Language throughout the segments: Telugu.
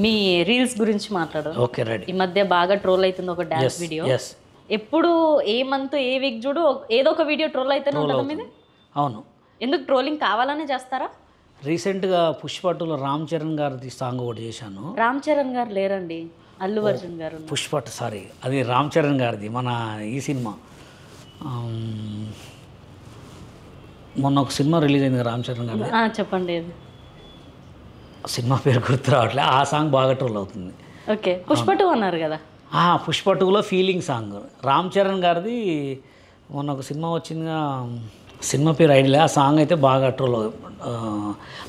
మీ రీల్స్ గురించి మాట్లాడు. Okay ready. ఈ మధ్య బాగా ట్రోల్ అవుతుంది ఒక డాన్స్ వీడియో. ఎప్పుడు ఏ మంత్ ఏ వీక్ చూడు ఏదో ఒక వీడియో ట్రోల్ అయితేనే ఉంటుంది మీది. అవును. ఎందుకు ట్రోలింగ్ కావాలనే చేస్తారా? రీసెంట్గా పుష్పట్టులో రామ్ చరణ్ గారిది సాంగ్ ఒకటి చేశాను. రామ్ చరణ్ గారు లేరండి, అల్లు అర్జున్ గారు. పుష్పట్ సారీ, అది రామ్ చరణ్ గారిది. మన ఈ సినిమా మొన్న ఒక సినిమా రిలీజ్ అయింది రామ్ చరణ్ గారిది. చెప్పండి. సినిమా పేరు గుర్తు రావట్లే. ఆ సాంగ్ బాగా ట్రోల్ అవుతుంది. ఓకే, పుష్ప 2 అన్నారు కదా. పుష్ప 2లో ఫీలింగ్ సాంగ్ రామ్ చరణ్ గారిది. మొన్న ఒక సినిమా వచ్చిందిగా, సినిమా పేరు ఐడియా. ఆ సాంగ్ అయితే బాగా ట్రోల్.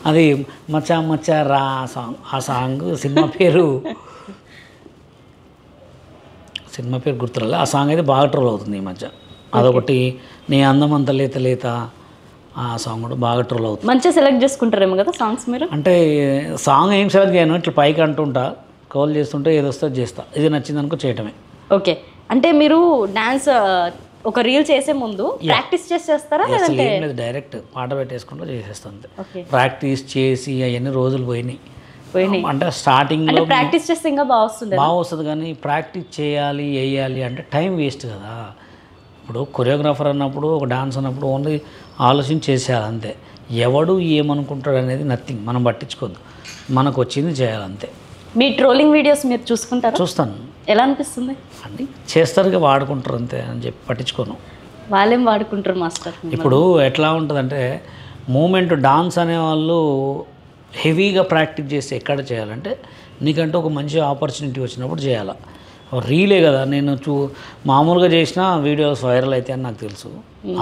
అది మచ్చా మచ్చా రా సాంగ్. ఆ సాంగ్ సినిమా పేరు గుర్తురాలే. ఆ సాంగ్ అయితే బాగా ట్రోల్ అవుతుంది ఈ మధ్య. అదొకటి. నీ అందం అంత లేత లేత, ఆ సాంగ్ కూడా బాగా ట్రోల్ అవుతుంది. మంచిగా సెలెక్ట్ చేసుకుంటారేమో కదా సాంగ్స్ మీరు? అంటే సాంగ్ ఏం సెలెక్ట్ చేయను, ఇట్లా పైకి అంటుంటా, కాల్ చేస్తుంటే ఏదో వస్తే చేస్తా, ఇది నచ్చింది అనుకో చేయటమే. ఓకే, అంటే మీరు డాన్స్ ఒక రీల్ చేసే ముందు ప్రాక్టీస్ చేస్తారా? అసలు ఏం లేదు, డైరెక్ట్ పాట పెట్టేసుకుంటూ చేసేస్తాను అంతే. ప్రాక్టీస్ చేసి అవన్నీ రోజులు పోయినాయి. అంటే స్టార్టింగ్లో ప్రాక్టీస్ చేస్తే ఇంకా బాగా వస్తుంది, కానీ ప్రాక్టీస్ చేయాలి వేయాలి అంటే టైం వేస్ట్ కదా. ఇప్పుడు కొరియోగ్రాఫర్ అన్నప్పుడు, ఒక డాన్స్ అన్నప్పుడు ఓన్లీ ఆలోచన చేసేయాలి అంతే. ఎవడు ఏమనుకుంటాడు అనేది నథింగ్, మనం పట్టించుకోవద్దు, మనకు వచ్చింది చేయాలంతే. మీ ట్రోలింగ్ వీడియోస్ మీరు చూసుకుంటారా? చూస్తాను. ఎలా అనిపిస్తుంది? అంటే చేస్తారు, వాడుకుంటారు అంతే అని చెప్పి పట్టించుకోను. వాళ్ళేం వాడుకుంటారు మాస్టర్? ఇప్పుడు ఎట్లా ఉంటుందంటే మూమెంట్, డాన్స్ అనేవాళ్ళు హెవీగా ప్రాక్టీస్ చేసి ఎక్కడ చేయాలంటే నీకంటే ఒక మంచి ఆపర్చునిటీ వచ్చినప్పుడు చేయాలి. రీలే కదా, నేను మామూలుగా చేసిన వీడియోస్ వైరల్ అయితే అని నాకు తెలుసు.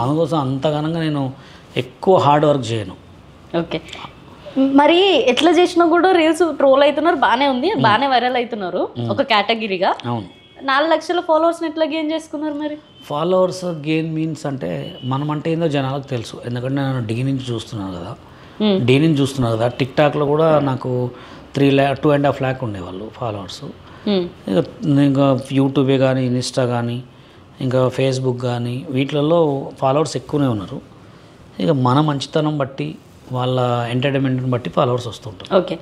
అందుకోసం అంతగానంగా నేను ఎక్కువ హార్డ్ వర్క్ చేయను. ఓకే, మరి ఎట్లా చేసినా కూడా రీల్స్ ట్రోల్ అవుతున్నారు, బాగానే ఉంది, బాగానే వైరల్ అవుతున్నారు ఒక కేటగిరీగా. అవును. 4 లక్షల ఫాలోవర్స్ని ఎట్లా గెయిన్ చేసుకున్నారు మరి? ఫాలోవర్స్ గెయిన్ మీన్స్ అంటే మనం అంటే ఏందో జనాలకు తెలుసు, ఎందుకంటే నేను డీ నుంచి చూస్తున్నాను కదా. టిక్ టాక్లో కూడా నాకు 2.5 lakh ఉండేవాళ్ళు ఫాలోవర్స్. ఇంకా యూట్యూబే కానీ, ఇన్స్టా కానీ, ఇంకా ఫేస్బుక్ కానీ, వీటిలలో ఫాలోవర్స్ ఎక్కువనే ఉన్నారు. ఇక మన మంచితనం బట్టి, వాళ్ళ ఎంటర్టైన్మెంట్ని బట్టి ఫాలోవర్స్ వస్తుంటారు. ఓకే,